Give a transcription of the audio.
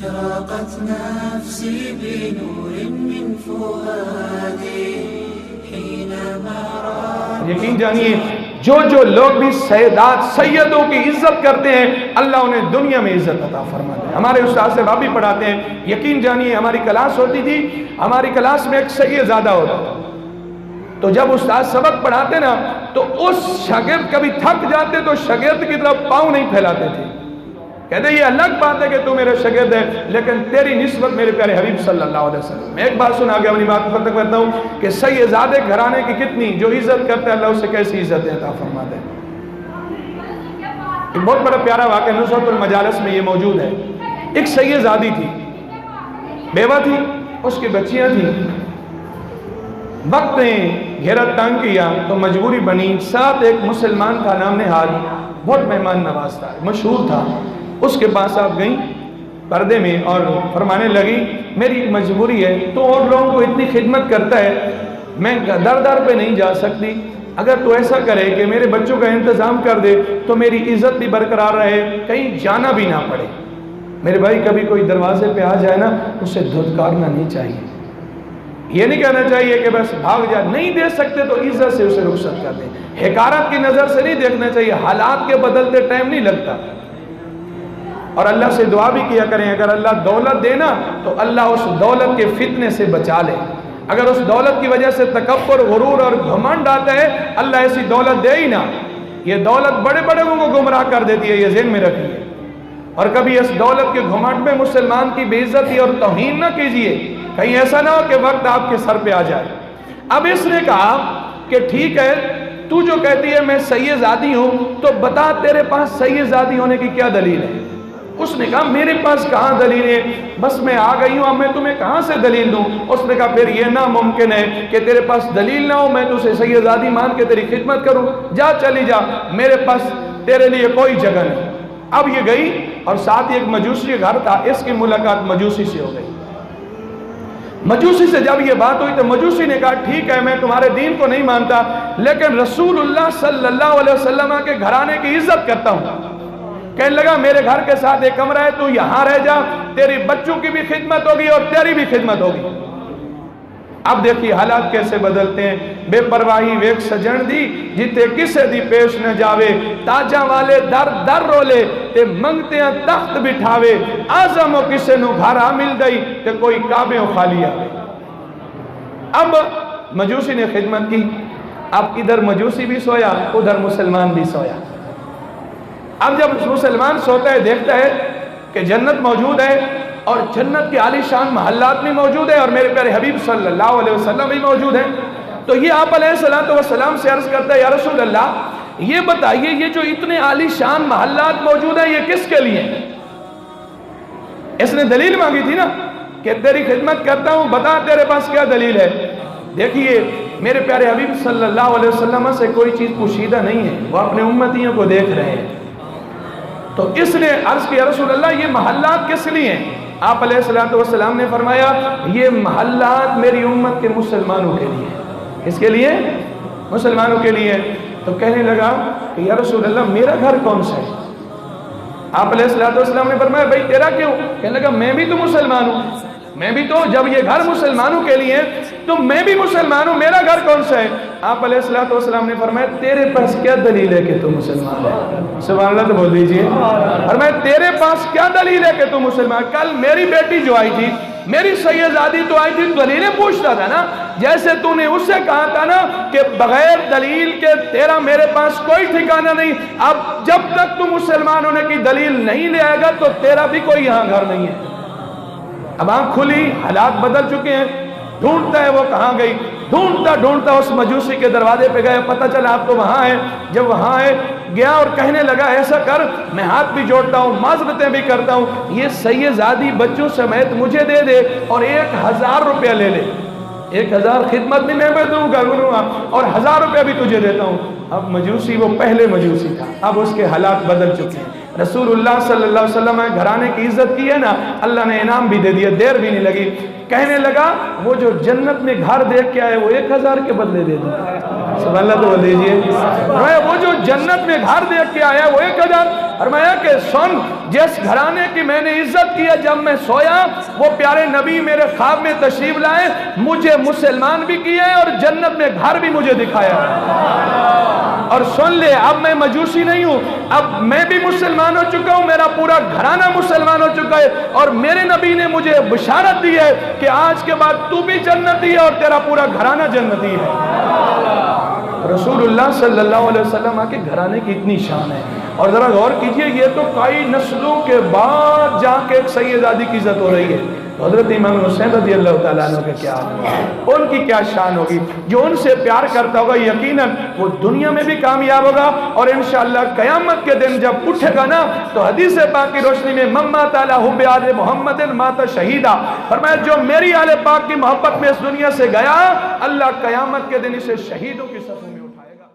أشرقت نفسي بنور من فؤادي حينما رأى. یقین جانیے جو لوگ بھی سیدوں کی عزت کرتے ہیں اللہ انہیں دنیا میں عزت عطا فرماتا ہے. ہمارے استاد سے بھی پڑھاتے ہیں. یقین جانیے ہماری کلاس ہوتی تھی, ہماری کلاس میں ایک سید زیادہ ہوتا تھا. تو جب استاد سبق پڑھاتے نا تو اس شاگرد کبھی تھک جاتے تو شاگرد کی طرف پاؤں نہیں پھیلاتے تھے. کہتے یہ الگ بات ہے کہ تو میرے شاگرد ہے لیکن تیری نسبت میرے پیارے حبیب صلی اللہ علیہ وسلم. میں ایک بات سنا گیا اپنی بات کو ختم کرتا ہوں کہ سیدزادے گھرانے کی کتنی جو عزت کرتے ہیں اللہ اسے کیسی عزت عطا فرماتا ہے. ایک بہت بڑا پیارا واقعہ نصرت المجالس میں یہ موجود ہے. ایک سیدزادی تھی, بیوہ تھی, اس کی بچیاں تھیں. وقت نے گھیرا تنگ کیا تو مجبوری بنی. ساتھ ایک مسلمان تھا نام نہاد, بہت مہمان نواز تھا, مشہور تھا. اس کے پاس آپ گئیں پردے میں اور فرمانے لگی میری مجبوری ہے, تو اور لوگوں کو اتنی خدمت کرتا ہے, میں در پہ نہیں جا سکتی. اگر تو ایسا کرے کہ میرے بچوں کا انتظام کر دے تو میری عزت بھی برقرار رہے, کہیں جانا بھی نہ پڑے. میرے بھائی کبھی کوئی دروازے پہ آ جائے نا اسے دھتکارنا نہیں چاہیے. یہ نہیں کہنا چاہیے کہ بس بھاگ جا, نہیں دے سکتے تو عزت سے اسے رخصت کر دیں. حقارت کی نظر سے نہیں دیکھنا چاہیے, حالات کے بدلتے ٹائم نہیں لگتا. اور اللہ سے دعا بھی کیا کریں اگر اللہ دولت دینا تو اللہ اس دولت کے فتنے سے بچا لے. اگر اس دولت کی وجہ سے تکبر, غرور اور گھمنڈ آتا ہے اللہ ایسی دولت دے ہی نہ. یہ دولت بڑے بڑے کو گمراہ کر دیتی ہے, یہ ذہن میں رکھیے. اور کبھی اس دولت کے گھمنڈ میں مسلمان کی بے عزتی اور توہین نہ کیجیے, کہیں ایسا نہ ہو کہ وقت آپ کے سر پہ آ جائے. اب اس نے کہا کہ ٹھیک ہے تو جو کہتی ہے میں سیدزادی ہوں تو بتا تیرے پاس سیدزادی ہونے کی کیا دلیل ہے. اس نے کہا میرے پاس کہاں دلیل ہے, بس میں آ گئی ہوں, اب میں تمہیں کہاں سے دلیل دوں. اس نے کہا پھر یہ ناممکن ہے کہ تیرے پاس دلیل نہ ہو, میں تجھے سیدزادی مان کے تیری خدمت کروں. جا چلی جا, میرے پاس تیرے لیے کوئی جگہ نہیں. اب یہ گئی اور ساتھ ہی ایک مجوسی گھر تھا, اس کی ملاقات مجوسی سے ہو گئی. مجوسی سے جب یہ بات ہوئی تو مجوسی نے کہا ٹھیک ہے میں تمہارے دین کو نہیں مانتا لیکن رسول اللہ صلی اللہ علیہ وسلم کے گھرانے کی عزت کرتا ہوں. کہنے لگا میرے گھر کے ساتھ ایک کمرہ ہے, تو یہاں رہ جا, تیری بچوں کی بھی خدمت ہوگی اور تیری بھی خدمت ہوگی. اب دیکھیے حالات کیسے بدلتے ہیں. بے پرواہی ویک سجن دی جتے کسے دی پیش نہ جاوے, تاجاں والے در در رولے تے منگتے ہیں تخت بٹھاوے, آزم و کسے نو گھارا مل گئی تے کوئی کعبے و خالی آوے. اب مجوسی نے خدمت کی. اب ادھر مجوسی بھی سویا, ادھر مسلمان بھی سویا. اب جب مسلمان سوتا ہے دیکھتا ہے کہ جنت موجود ہے اور جنت کے عالی شان محلات بھی موجود ہے اور میرے پیارے حبیب صلی اللہ علیہ وسلم بھی موجود ہیں. تو یہ آپ علیہ السلام سے عرض کرتا ہے یا رسول اللہ یہ بتائیے یہ جو اتنے عالی شان محلات موجود ہیں یہ کس کے لیے. اس نے دلیل مانگی تھی نا کہ تیری خدمت کرتا ہوں, بتا تیرے پاس کیا دلیل ہے. دیکھیے میرے پیارے حبیب صلی اللہ علیہ وسلم سے کوئی چیز پوشیدہ نہیں ہے, وہ اپنے امتیوں کو دیکھ رہے ہیں. تو اس نے عرض کیا رسول اللہ یہ محلات کس لیے ہیں. آپ علیہ السلام نے فرمایا یہ محلات میری امت کے مسلمانوں کے لیے. اس کے لیے مسلمانوں کے لیے. تو کہنے لگا کہ یا رسول اللہ میرا گھر کون سا ہے. آپ علیہ السلام نے فرمایا بھائی تیرا کیوں. کہنے لگا میں بھی تو مسلمان ہوں, میں بھی تو, جب یہ گھر مسلمانوں کے لیے تو میں بھی مسلمان ہوں, میرا گھر کون سا ہے. آپ علیہ السلام نے فرمایا تیرے پاس کیا دلیل ہے کہ تو مسلمان ہے. سبحان اللہ تو بول دیجئے. فرمایا تیرے پاس کیا دلیل ہے کہ تو مسلمان. کل میری بیٹی جو آئی تھی, میری سیدزادی تو آئی تھی, دلیلیں پوچھتا تھا نا, جیسے تو نے اس سے کہا تھا نا کہ بغیر دلیل کے تیرا میرے پاس کوئی ٹھکانہ نہیں. اب جب تک تو مسلمان ہونے کی دلیل نہیں لے آئے گا تو تیرا بھی کوئی یہاں گھر نہیں ہے. اب آنکھ کھلی, حالات بدل چکے ہیں. ڈھونڈتا ہے وہ کہاں گئی, ڈھونڈتا اس مجوسی کے دروازے پہ گیا, پتہ چلا آپ تو وہاں ہیں. جب وہاں ہے گیا اور کہنے لگا ایسا کر میں ہاتھ بھی جوڑتا ہوں, معذرتیں بھی کرتا ہوں, یہ سیدزادی بچوں سمیت مجھے دے دے اور 1000 روپیہ لے لے. 1000 خدمت بھی میں دوں گا اور 1000 روپیہ بھی تجھے دیتا ہوں. اب مجوسی وہ پہلے مجوسی تھا, اب اس کے حالات بدل چکے ہیں. رسول اللہ صلی اللہ علیہ وسلم گھرانے کی عزت کی ہے نا, اللہ نے انعام بھی دے دیا, دیر بھی نہیں لگی. کہنے لگا وہ جو جنت میں گھر دیکھ کے آئے وہ 1000 کے بدلے دے دوں. سبحان اللہ تو بول دیجئے. وہ جو جنت میں گھر دیکھ کے آیا وہ 1000. فرمایا کہ سن، جس گھرانے کی میں نے عزت کی ہے جب میں سویا، وہ پیارے نبی میرے خواب میں تشریف لائے، مجھے مسلمان بھی کیے اور جنت میں گھر بھی مجھے دکھایا۔ اور سن لے، اب میں مجوسی نہیں ہوں، اب میں بھی مسلمان ہو چکا ہوں، میرا پورا گھرانہ مسلمان ہو چکا ہے، اور میرے نبی نے مجھے بشارت دی ہے کہ آج کے بعد تو بھی جنتی ہے اور تیرا پورا گھرانہ جنتی ہے۔ رسول اللہ صلی اللہ علیہ وسلم کے گھرانے کی اتنی شان ہے، اور ذرا غور کیجئے، یہ تو کئی نسلوں کے بعد جا کے ایک سیدادی کی عزت ہو رہی ہے، تو حضرت امام حسین رضی اللہ تعالیٰ عنہ کے کیا ان کی کیا شان ہوگی؟ جو ان سے پیار کرتا ہوگا یقیناً وہ دنیا میں بھی کامیاب ہوگا، اور انشاءاللہ قیامت کے دن جب اٹھے گا نا تو حدیث پاک کی روشنی میں من مات علی حب آل محمد مات شہیدا، فرمایا جو میری آل پاک کی محبت میں اس دنیا سے گیا، اللہ قیامت کے دن اسے شہیدوں کی صفوں میں اٹھائے گا۔